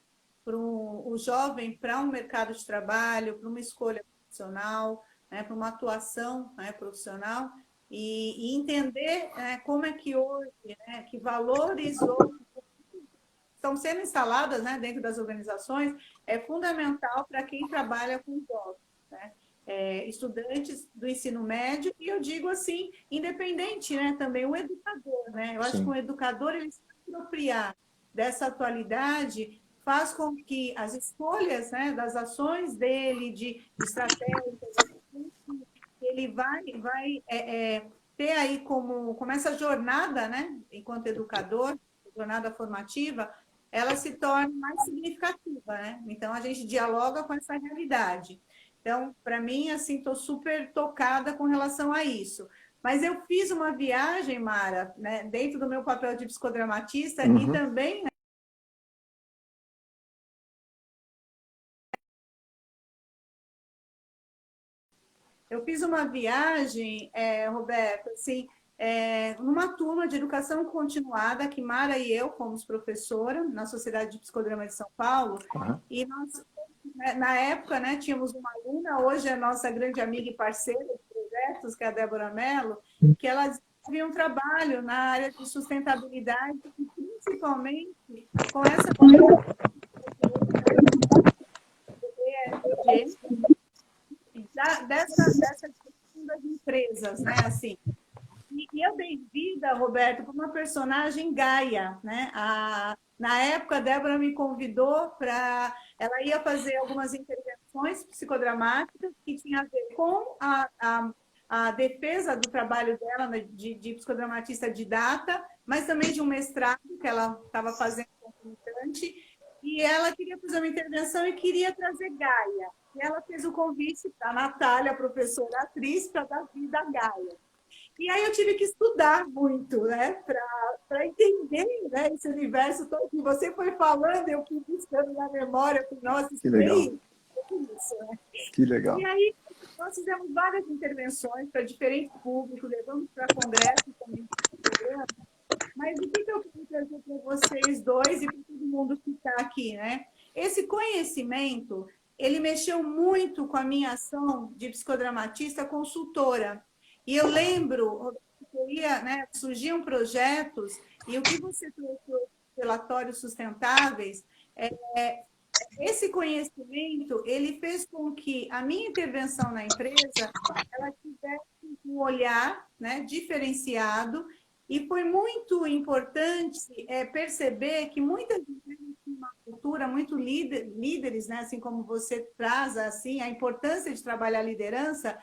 o jovem para um mercado de trabalho, para uma escolha profissional. né, para uma atuação, né, profissional e entender como é que hoje, né, que valores estão sendo instaladas, né, dentro das organizações, é fundamental para quem trabalha com jovens, né? Estudantes do ensino médio, e eu digo assim, independente, né, também o educador, né? Eu acho que o educador, ele se apropriar dessa atualidade faz com que as escolhas, né, das ações dele, de estratégias, ele vai ter aí como essa jornada, né, enquanto educador, jornada formativa, ela se torna mais significativa, né? Então, a gente dialoga com essa realidade. Então, para mim, assim, estou super tocada com relação a isso. Mas eu fiz uma viagem, Mara, né, dentro do meu papel de psicodramatista e também, né, eu fiz uma viagem, Roberto, assim, numa turma de educação continuada, que Mara e eu fomos professora na Sociedade de Psicodrama de São Paulo, e nós, na época, né, tínhamos uma aluna, hoje é nossa grande amiga e parceira de projetos, que é a Débora Mello, que ela desenvolvia um trabalho na área de sustentabilidade, e principalmente com essa dessa questão das empresas, né, assim. E eu dei vida, Roberto, para uma personagem Gaia, né? Na época, a Débora me convidou para... Ela ia fazer algumas intervenções psicodramáticas que tinham a ver com a defesa do trabalho dela de psicodramatista didata, mas também de um mestrado que ela estava fazendo concomitante. E ela queria fazer uma intervenção e queria trazer Gaia. E ela fez o convite para a Natália, a professora atriz, para dar vida a Gaia. E aí eu tive que estudar muito, né, para entender, né, esse universo todo que você foi falando, eu fui buscando na memória, nossa, que legal. Isso, né? Que legal. E aí nós fizemos várias intervenções para diferentes públicos, levamos para congressos também, mas o que eu queria trazer para vocês dois e para todo mundo que está aqui, né? Esse conhecimento, ele mexeu muito com a minha ação de psicodramatista consultora. E eu lembro que né, surgiam projetos, e o que você trouxe os relatórios sustentáveis, esse conhecimento, ele fez com que a minha intervenção na empresa, ela tivesse um olhar, né, diferenciado, e foi muito importante perceber que muitas empresas têm uma cultura muito líderes, né, assim como você traz assim, a importância de trabalhar a liderança,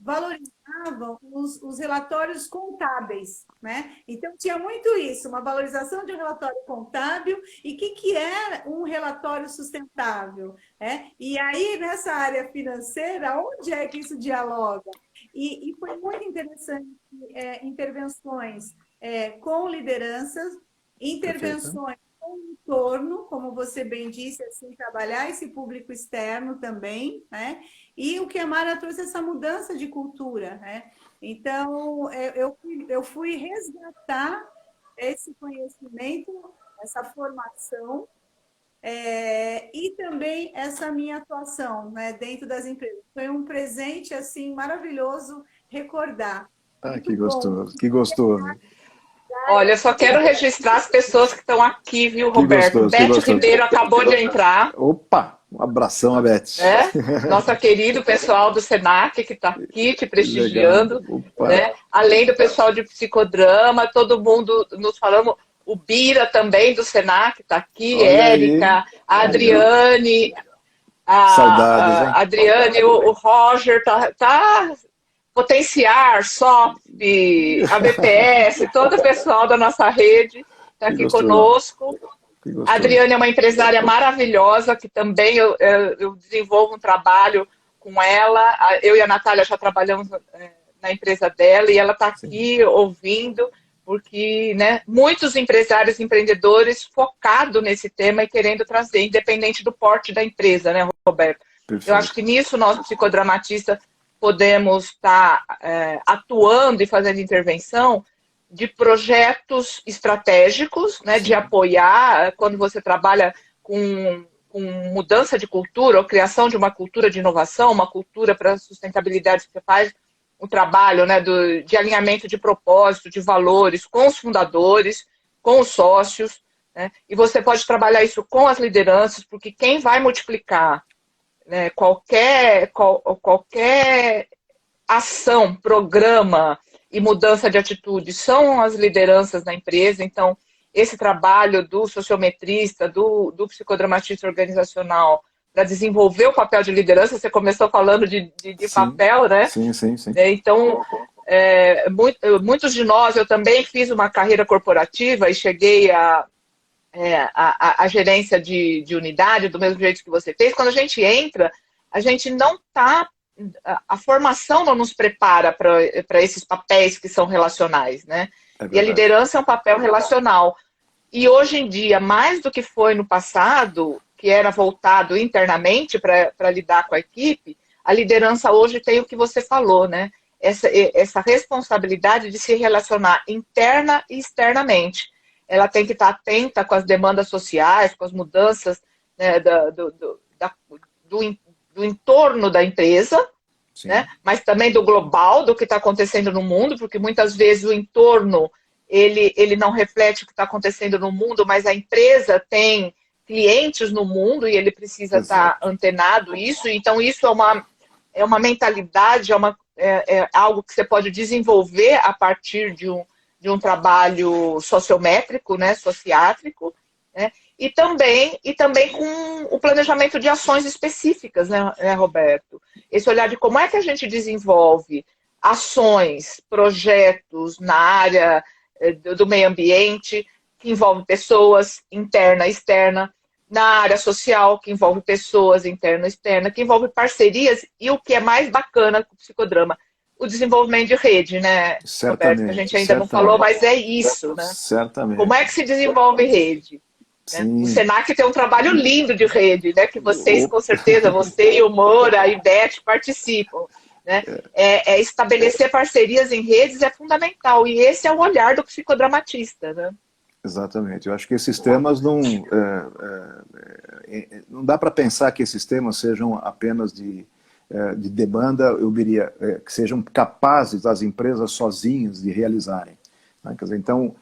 valorizavam os relatórios contábeis, né? Então, tinha muito isso, uma valorização de um relatório contábil e o que é um relatório sustentável, né? E aí, nessa área financeira, onde é que isso dialoga? E foi muito interessante intervenções com lideranças, intervenções com o entorno, como você bem disse, assim, trabalhar esse público externo também, né? E o que a Mara trouxe essa mudança de cultura, né? Então, eu fui resgatar esse conhecimento, essa formação, e também essa minha atuação, né, dentro das empresas. Foi um presente assim maravilhoso recordar. Ah, que gostoso, que gostoso. Olha, eu só quero registrar as pessoas que estão aqui, viu, Roberto? Gostoso, Beth Ribeiro acabou de entrar. Opa, um abração a Beth. Nossa querido pessoal do Senac que está aqui te prestigiando. Né? Além do pessoal de psicodrama, todo mundo nos falando. O Bira também do Senac está aqui, Érica, a Adriane, a Adriane, o Roger tá Potenciar, SOP, a BPS, todo o pessoal da nossa rede está aqui conosco. A Adriane é uma empresária maravilhosa, que também eu desenvolvo um trabalho com ela. Eu e a Natália já trabalhamos na empresa dela e ela está aqui ouvindo, porque né, muitos empresários e empreendedores focados nesse tema e querendo trazer, independente do porte da empresa, né, Roberto? Perfeito. Eu acho que nisso nós, psicodramatistas, podemos estar atuando e fazendo intervenção de projetos estratégicos, né, de apoiar, quando você trabalha com com mudança de cultura, ou criação de uma cultura de inovação, uma cultura para sustentabilidade, que você faz um trabalho, né, de alinhamento de propósito, de valores com os fundadores, com os sócios, né, e você pode trabalhar isso com as lideranças, porque quem vai multiplicar, né, qualquer ação, programa e mudança de atitude são as lideranças na empresa. Então, esse trabalho do sociometrista, do psicodramatista organizacional, para desenvolver o papel de liderança, você começou falando de papel, né? Sim. Então, muitos de nós, eu também fiz uma carreira corporativa e cheguei à gerência de unidade, do mesmo jeito que você fez. Quando a gente entra, a gente não está... A formação não nos prepara para esses papéis que são relacionais, né? E a liderança é um papel relacional. E hoje em dia, mais do que foi no passado, que era voltado internamente para lidar com a equipe, a liderança hoje tem o que você falou, né? Essa responsabilidade de se relacionar interna e externamente. Ela tem que estar atenta com as demandas sociais, com as mudanças, né, do entorno da empresa, né? Mas também do global, do que está acontecendo no mundo, porque muitas vezes o entorno ele não reflete o que está acontecendo no mundo, mas a empresa tem clientes no mundo e ele precisa estar antenado isso. Então isso é uma mentalidade, é algo que você pode desenvolver a partir de um trabalho sociométrico, né, sociátrico, né? E também com o planejamento de ações específicas, né, Roberto? Esse olhar de como é que a gente desenvolve ações, projetos na área do meio ambiente, que envolve pessoas, interna e externa, na área social, que envolve pessoas, interna e externa, que envolve parcerias, e o que é mais bacana com o psicodrama, o desenvolvimento de rede, né, Roberto? Que a gente ainda não falou, mas é isso, né? Certamente. Como é que se desenvolve rede? Né? O Senac tem um trabalho lindo de rede, né? Que vocês, com certeza, você e o Moura e Beth participam. Né? Estabelecer parcerias em redes é fundamental, e esse é o olhar do psicodramatista, né? Exatamente. Eu acho que esses temas não dá para pensar que esses temas sejam apenas de demanda, eu diria, que sejam capazes as empresas sozinhas de realizarem. Né? Quer dizer, então,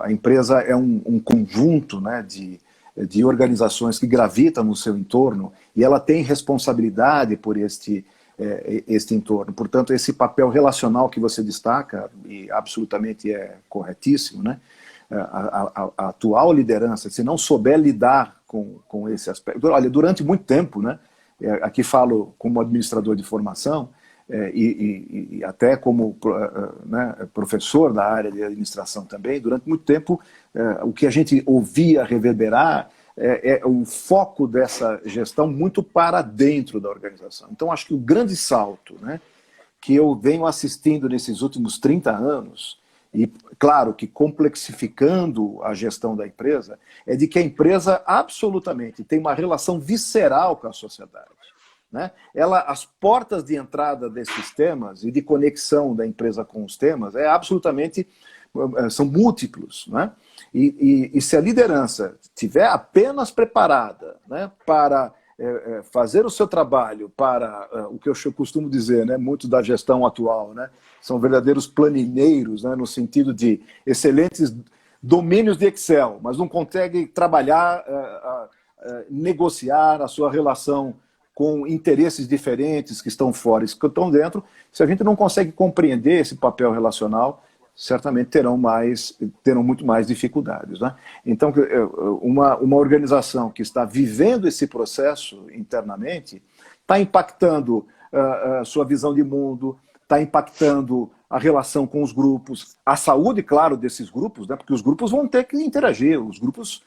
a empresa é um conjunto, né, de organizações que gravitam no seu entorno, e ela tem responsabilidade por este entorno. Portanto, esse papel relacional que você destaca, e absolutamente é corretíssimo, né? A atual liderança, se não souber lidar com esse aspecto... Olha, durante muito tempo, né, aqui falo como administrador de formação, e até como né, professor da área de administração também, durante muito tempo, o que a gente ouvia reverberar é o foco dessa gestão muito para dentro da organização. Então, acho que o grande salto, né, que eu venho assistindo nesses últimos 30 anos, e claro que complexificando a gestão da empresa, é de que a empresa absolutamente tem uma relação visceral com a sociedade. Né? As portas de entrada desses temas e de conexão da empresa com os temas são múltiplos. Né? E se a liderança estiver apenas preparada, né, para fazer o seu trabalho, para o que eu costumo dizer, né, muito da gestão atual, né, são verdadeiros planineiros, né, no sentido de excelentes domínios de Excel, mas não conseguem trabalhar, negociar a sua relação com interesses diferentes que estão fora e que estão dentro. Se a gente não consegue compreender esse papel relacional, certamente terão muito mais dificuldades. Né? Então, uma organização que está vivendo esse processo internamente está impactando a sua visão de mundo, está impactando a relação com os grupos, a saúde, claro, desses grupos, né? Porque os grupos vão ter que interagir, os grupos,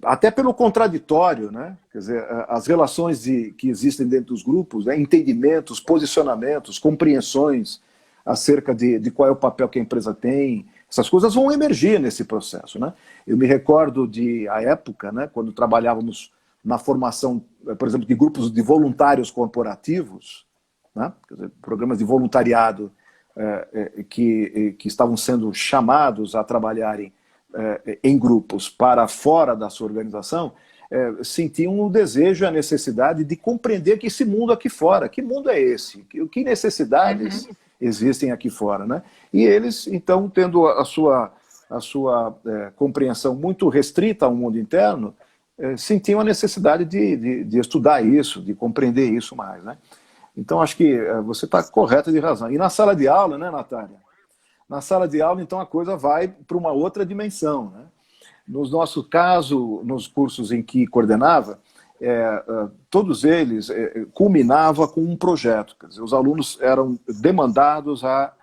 até pelo contraditório, né? Quer dizer, as relações que existem dentro dos grupos, né? Entendimentos, posicionamentos, compreensões acerca de qual é o papel que a empresa tem, essas coisas vão emergir nesse processo. Né? Eu me recordo a época, né, quando trabalhávamos na formação, por exemplo, de grupos de voluntários corporativos, né, quer dizer, programas de voluntariado que estavam sendo chamados a trabalharem em grupos para fora da sua organização, sentiam o desejo e a necessidade de compreender que esse mundo aqui fora, que mundo é esse? Que necessidades existem aqui fora, né? E eles, então, tendo a sua compreensão muito restrita ao mundo interno, sentiam a necessidade de estudar isso, de compreender isso mais, né? Então, acho que você está correta de razão. E na sala de aula, né, Natália? Na sala de aula, então, a coisa vai para uma outra dimensão, né? No nosso caso, nos cursos em que coordenava, todos eles culminavam com um projeto. Quer dizer, os alunos eram demandados a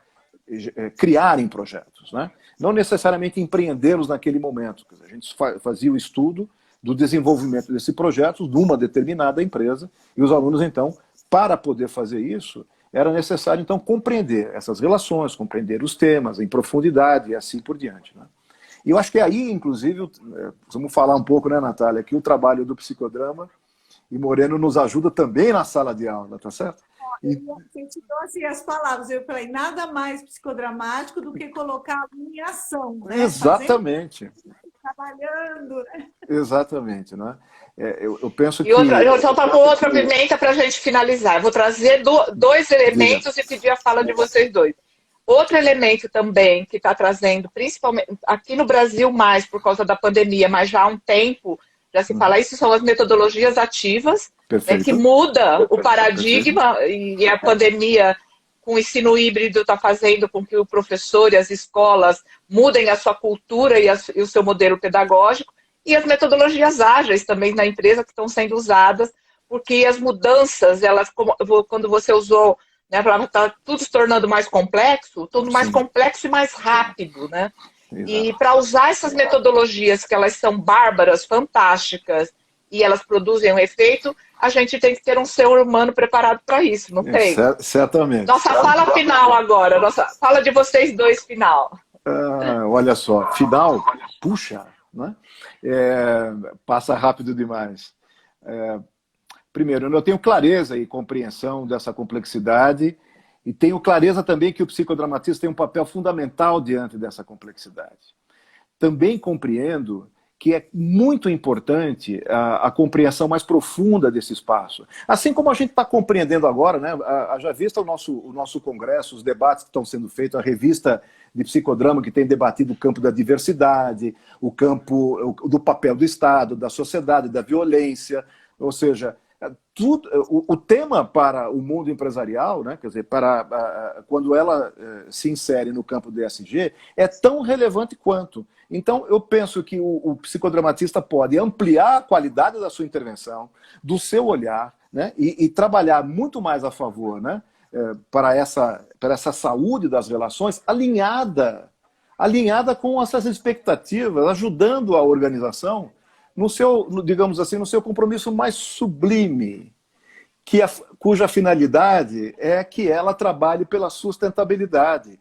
criarem projetos, né? Não necessariamente empreendê-los naquele momento. Quer dizer, a gente fazia o estudo do desenvolvimento desse projeto numa determinada empresa, e os alunos, então, para poder fazer isso, era necessário, então, compreender essas relações, compreender os temas em profundidade e assim por diante, né? E eu acho que aí, inclusive, vamos falar um pouco, né, Natália, que o trabalho do psicodrama e Moreno nos ajuda também na sala de aula, tá certo? Você citou assim as palavras, eu falei, nada mais psicodramático do que colocar a em ação, né? Exatamente. Trabalhando, né? Exatamente, né? Eu penso que... Eu só com outra pimenta para a gente finalizar. Eu vou trazer dois elementos e pedir a fala de vocês dois. Outro elemento também que está trazendo, principalmente aqui no Brasil mais por causa da pandemia, mas já há um tempo já se fala isso, são as metodologias ativas, né, que muda o paradigma. E a pandemia com o ensino híbrido está fazendo com que o professor e as escolas mudem a sua cultura e o seu modelo pedagógico, e as metodologias ágeis também na empresa que estão sendo usadas, porque as mudanças, elas, quando você usou, né, a palavra está tudo se tornando mais complexo, tudo mais complexo e mais rápido, né? Exato. E para usar essas metodologias, que elas são bárbaras, fantásticas, e elas produzem um efeito, a gente tem que ter um ser humano preparado para isso, não tem? Certamente. Nossa fala final agora, nossa fala de vocês dois final. Olha só, final, puxa, né? Passa rápido demais. Primeiro, eu tenho clareza e compreensão dessa complexidade e tenho clareza também que o psicodramatista tem um papel fundamental diante dessa complexidade. Também compreendo que é muito importante a compreensão mais profunda desse espaço. Assim como a gente está compreendendo agora, né? Já visto o nosso congresso, os debates que estão sendo feitos, a revista de psicodrama que tem debatido o campo da diversidade, o campo do papel do Estado, da sociedade, da violência, ou seja, o tema para o mundo empresarial, né, quer dizer, quando ela se insere no campo do ESG, é tão relevante quanto. Então, eu penso que o psicodramatista pode ampliar a qualidade da sua intervenção, do seu olhar, né, e trabalhar muito mais a favor, né, para essa saúde das relações, alinhada com essas expectativas, ajudando a organização no seu, digamos assim, no seu compromisso mais sublime, cuja finalidade é que ela trabalhe pela sustentabilidade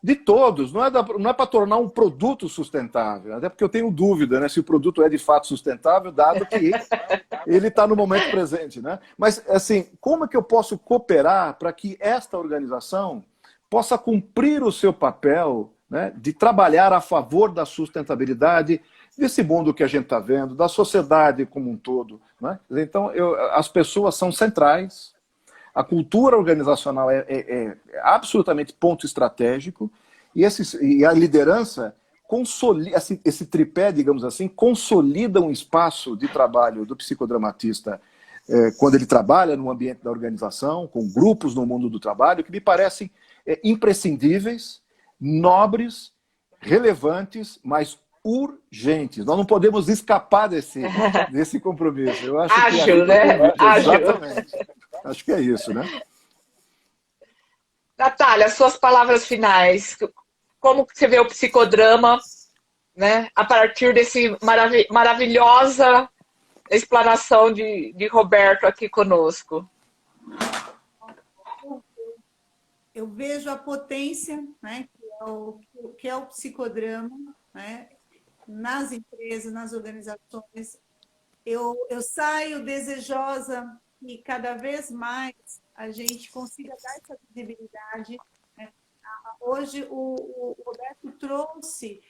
de todos. Não é para tornar um produto sustentável, até porque eu tenho dúvida, né, se o produto é de fato sustentável, dado que ele está no momento presente, né? Mas, assim, como é que eu posso cooperar para que esta organização possa cumprir o seu papel, né, de trabalhar a favor da sustentabilidade desse mundo que a gente está vendo, da sociedade como um todo, né? Então, as pessoas são centrais, a cultura organizacional é absolutamente ponto estratégico, e a liderança consolida, esse tripé, digamos assim, consolida um espaço de trabalho do psicodramatista quando ele trabalha no ambiente da organização, com grupos no mundo do trabalho, que me parecem imprescindíveis, nobres, relevantes, mas urgentes. Nós não podemos escapar desse compromisso. Eu acho ágil, né? Ágil. Exatamente. Acho que é isso, né? Natália, suas palavras finais. Como você vê o psicodrama, né, a partir desse maravilhosa explanação de Roberto aqui conosco? Eu vejo a potência, né, que é o psicodrama, né, nas empresas, nas organizações. Eu saio desejosa que cada vez mais a gente consiga dar essa visibilidade, né? Hoje o Roberto trouxe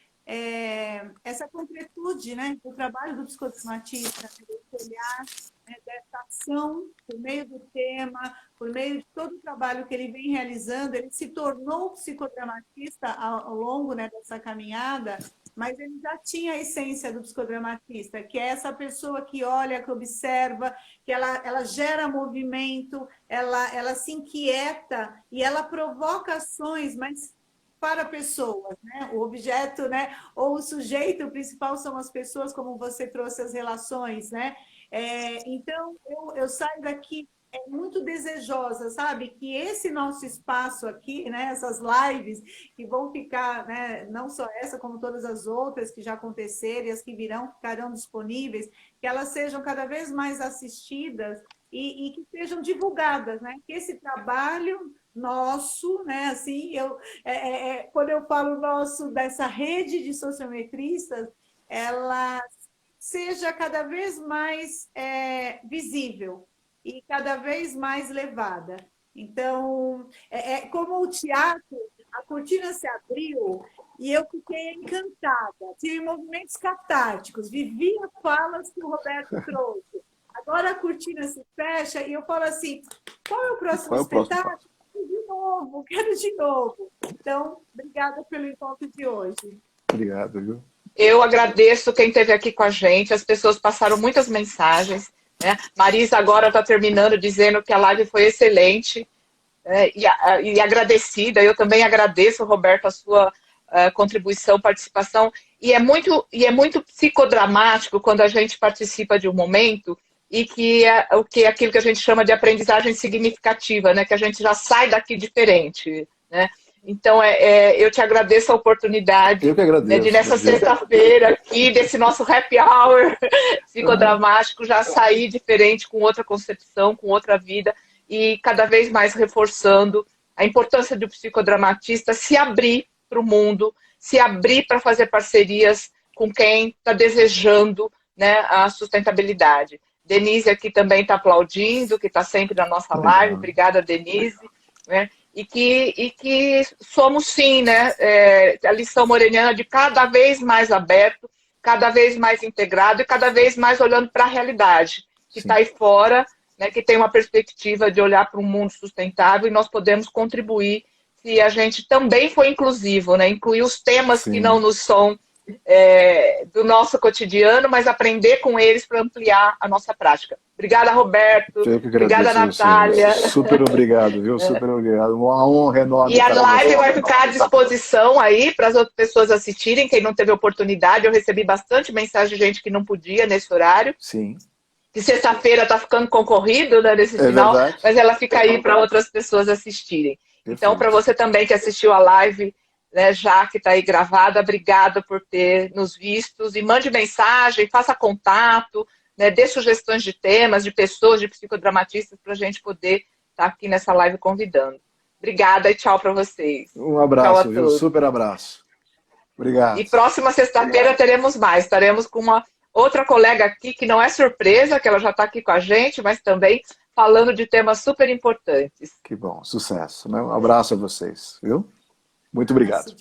essa concretude, né, do trabalho do psicodramatista, desse olhar, né, dessa ação, por meio do tema, por meio de todo o trabalho que ele vem realizando. Ele se tornou psicodramatista ao longo, né, dessa caminhada, mas ele já tinha a essência do psicodramatista, que é essa pessoa que olha, que observa, que ela gera movimento, ela se inquieta e ela provoca ações, mas para pessoas, né? O objeto, né? Ou o sujeito principal são as pessoas, como você trouxe as relações, né? Então, eu saio daqui muito desejosa, sabe? Que esse nosso espaço aqui, né? Essas lives que vão ficar, né? Não só essa, como todas as outras que já aconteceram e as que virão, ficarão disponíveis, que elas sejam cada vez mais assistidas e que sejam divulgadas, né? Que esse trabalho nosso, né? Assim, quando eu falo nosso dessa rede de sociometristas, ela seja cada vez mais visível e cada vez mais levada. Então, como o teatro, a cortina se abriu e eu fiquei encantada. Tive movimentos catárticos, vivi as falas que o Roberto trouxe. Agora a cortina se fecha e eu falo assim, qual é o próximo espetáculo? De novo, quero de novo. Então, obrigada pelo encontro de hoje. Obrigado, viu? Eu agradeço quem esteve aqui com a gente. As pessoas passaram muitas mensagens, né? Marisa agora está terminando dizendo que a live foi excelente, né? E agradecida. Eu também agradeço, Roberto, a sua contribuição, participação. E é muito psicodramático quando a gente participa de um momento e que é aquilo que a gente chama de aprendizagem significativa, né? Que a gente já sai daqui diferente, né? Então, eu te agradeço a oportunidade, eu que agradeço, né, de nessa sexta-feira aqui, desse nosso happy hour psicodramático, já sair diferente, com outra concepção, com outra vida, e cada vez mais reforçando a importância do psicodramatista se abrir para o mundo, se abrir para fazer parcerias com quem está desejando, né, a sustentabilidade. Denise aqui também está aplaudindo, que está sempre na nossa live. Obrigada, Denise. Né? E que somos, sim, né, a lição moreniana de cada vez mais aberto, cada vez mais integrado e cada vez mais olhando para a realidade, que está aí fora, né, que tem uma perspectiva de olhar para um mundo sustentável, e nós podemos contribuir se a gente também for inclusivo, né, incluir os temas que não nos são do nosso cotidiano, mas aprender com eles para ampliar a nossa prática. Obrigada, Roberto. Obrigada, Natália. Super obrigado, viu? Super obrigado. Uma honra enorme. E a live vai ficar à disposição aí para as outras pessoas assistirem, quem não teve oportunidade. Eu recebi bastante mensagem de gente que não podia nesse horário. Sim. Que sexta-feira está ficando concorrido, né, nesse final, verdade. Mas ela fica aí para outras pessoas assistirem. Perfeito. Então, para você também que assistiu a live, né, já que está aí gravada, obrigada por ter nos vistos, e mande mensagem, faça contato, né, dê sugestões de temas, de pessoas, de psicodramatistas, para a gente poder estar aqui nessa live convidando. Obrigada e tchau para vocês. Um abraço, viu? Super abraço. Obrigado. E próxima sexta-feira teremos mais, estaremos com uma outra colega aqui, que não é surpresa, que ela já está aqui com a gente, mas também falando de temas super importantes. Que bom, sucesso, né? Um abraço a vocês, viu? Muito obrigado.